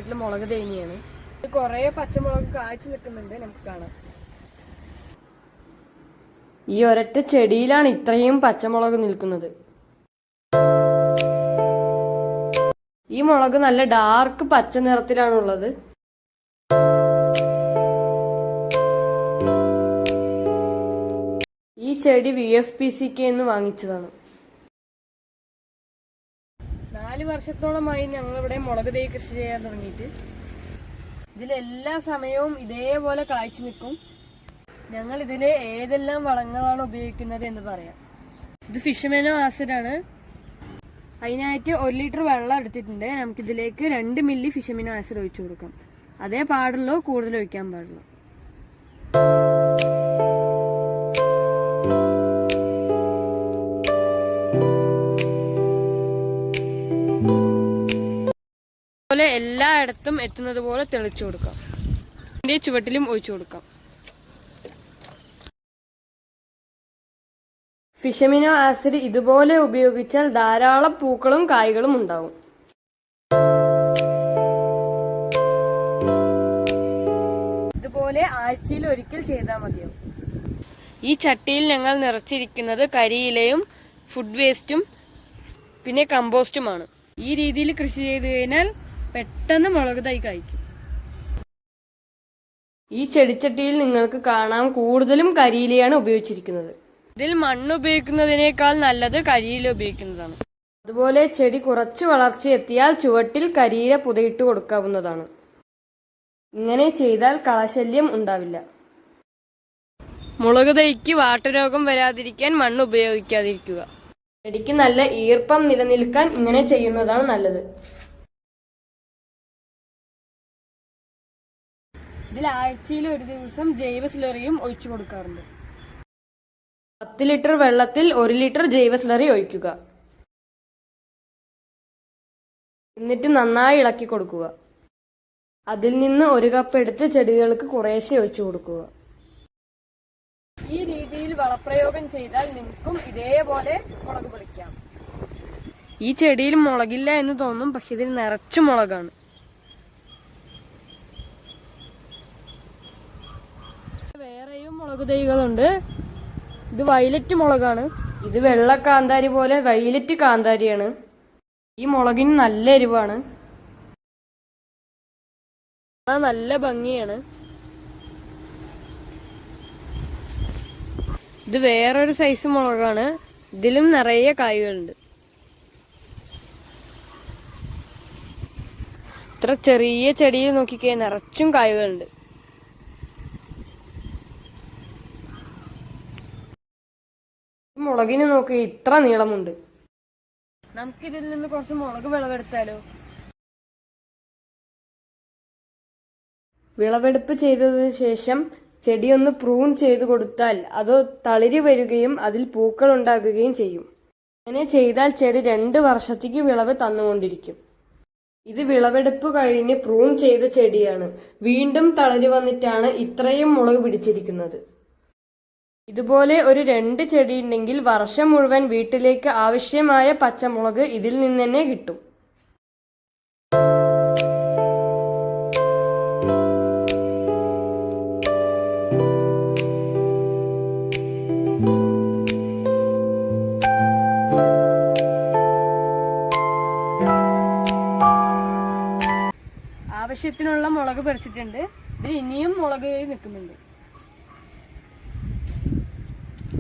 വീട്ടില് മുളക് തേങ്ങയാണ്. കുറെ പച്ചമുളക് കാഴ്ച നിൽക്കുന്നുണ്ട്, നമുക്ക് കാണാം. ഈ ഒരൊറ്റ ചെടിയിലാണ് ഇത്രയും പച്ചമുളക് നിൽക്കുന്നത്. ഈ മുളക് നല്ല ഡാർക്ക് പച്ച നിറത്തിലാണുള്ളത്. ഈ ചെടി VFPCK എന്ന് വാങ്ങിച്ചതാണ്. 4 വർഷത്തോളമായി ഞങ്ങളിവിടെ മുളക് തൈ കൃഷി ചെയ്യാൻ തുടങ്ങിയിട്ട്. ഇതിലെല്ലാ സമയവും ഇതേപോലെ കായ്ച്ചു നിൽക്കും. ഞങ്ങൾ ഇതില് ഏതെല്ലാം വളങ്ങളാണ് ഉപയോഗിക്കുന്നത് എന്ന് പറയാം. ഇത് ഫിഷ്മെനോ ആസിഡാണ്. അതിനായിട്ട് 1 ലിറ്റർ വെള്ളം എടുത്തിട്ടുണ്ട്. നമുക്കിതിലേക്ക് 2 മില്ലി ഫിഷ്മെനോ ആസിഡ് ഒഴിച്ചു കൊടുക്കാം. അതേ പാടുള്ളൂ, കൂടുതൽ ഒഴിക്കാൻ പാടുള്ളൂ. പോലെ എല്ലായിടത്തും എത്തുന്നത് പോലെ തെളിച്ചു കൊടുക്കാം. ഇതിന്റെ ചുവട്ടിലും ഒഴിച്ചു കൊടുക്കാം. ഫിഷമിനോ ആസിഡ് ഇതുപോലെ ഉപയോഗിച്ചാൽ ധാരാളം പൂക്കളും കായ്കളും ഉണ്ടാവും. ഇതുപോലെ ആഴ്ചയിൽ ഒരിക്കൽ ചെയ്താൽ മതിയാവും. ഈ ചട്ടിയിൽ ഞങ്ങൾ നിറച്ചിരിക്കുന്നത് കരിയിലയും ഫുഡ് വേസ്റ്റും പിന്നെ കമ്പോസ്റ്റുമാണ്. ഈ രീതിയിൽ കൃഷി ചെയ്തു കഴിഞ്ഞാൽ പെട്ടെന്ന് മുളക് തൈ കായ്ക്കും. ഈ ചെടിച്ചട്ടിയിൽ നിങ്ങൾക്ക് കാണാം, കൂടുതലും കരിയിലയാണ് ഉപയോഗിച്ചിരിക്കുന്നത്. ഇതിൽ മണ്ണ് ഉപയോഗിക്കുന്നതിനേക്കാൾ നല്ലത് കരിയില ഉപയോഗിക്കുന്നതാണ്. അതുപോലെ ചെടി കുറച്ചു വളർച്ച എത്തിയാൽ ചുവട്ടിൽ കരിയില പുതയിട്ട് കൊടുക്കാവുന്നതാണ്. ഇങ്ങനെ ചെയ്താൽ കളശല്യം ഉണ്ടാവില്ല. മുളക് തൈക്ക് വാട്ടരോഗം വരാതിരിക്കാൻ മണ്ണ് ഉപയോഗിക്കാതിരിക്കുക. ചെടിക്ക് നല്ല ഈർപ്പം നിലനിൽക്കാൻ ഇങ്ങനെ ചെയ്യുന്നതാണ് നല്ലത്. ഇതിൽ ആഴ്ചയിൽ ഒരു ദിവസം ജൈവ സ്ലറിയും ഒഴിച്ചു കൊടുക്കാറുണ്ട്. 10 ലിറ്റർ വെള്ളത്തിൽ 1 ലിറ്റർ ജൈവ സ്ലറി ഒഴിക്കുക. എന്നിട്ട് നന്നായി ഇളക്കി കൊടുക്കുക. അതിൽ നിന്ന് 1 കപ്പ് എടുത്ത് ചെടികൾക്ക് കുറേശ്ശെ ഒഴിച്ചു കൊടുക്കുക. ഈ രീതിയിൽ വളപ്രയോഗം ചെയ്താൽ നിങ്ങൾക്കും ഇതേപോലെ മുളക് പറിക്കാം. ഈ ചെടിയിൽ മുളകില്ല എന്ന് തോന്നും, പക്ഷെ ഇതിൽ നിറച്ചു മുളകാണ്. വേറെയും മുളക് തൈകളുണ്ട്. ഇത് വയലറ്റ് മുളകാണ്. ഇത് വെള്ള കാന്താരി പോലെ വയലറ്റ് കാന്താരിയാണ്. ഈ മുളകിന് നല്ല എരിവാണ്, നല്ല ഭംഗിയാണ്. ഇത് വേറൊരു സൈസ് മുളകാണ്. ഇതിലും നിറയെ കായ്കളുണ്ട്. ഇത്ര ചെറിയ ചെടിയിൽ നോക്കിക്കേ, നിറച്ചും കായ്കളുണ്ട്. മുളകിന് നോക്കി ഇത്ര നീളമുണ്ട്. നമുക്കിതിൽ നിന്ന് കുറച്ച് മുളക് വിളവെടുത്താലോ? വിളവെടുപ്പ് ചെയ്തതിനു ശേഷം ചെടിയൊന്ന് പ്രൂൺ ചെയ്തു കൊടുത്താൽ അത് തളിരി വരികയും അതിൽ പൂക്കൾ ഉണ്ടാകുകയും ചെയ്യും. അങ്ങനെ ചെയ്താൽ ചെടി 2 വർഷത്തേക്ക് വിളവ് തന്നുകൊണ്ടിരിക്കും. ഇത് വിളവെടുപ്പ് കഴിഞ്ഞ് പ്രൂൺ ചെയ്ത ചെടിയാണ്. വീണ്ടും തളിരി വന്നിട്ടാണ് ഇത്രയും മുളക് പിടിച്ചിരിക്കുന്നത്. ഇതുപോലെ ഒരു 2 ചെടി ഉണ്ടെങ്കിൽ വർഷം മുഴുവൻ വീട്ടിലേക്ക് ആവശ്യമായ പച്ചമുളക് ഇതിൽ നിന്ന് തന്നെ കിട്ടും. ആവശ്യത്തിനുള്ള മുളക് പറിച്ചിട്ടുണ്ട്. ഇത് ഇനിയും മുളക് നിൽക്കുന്നുണ്ട്.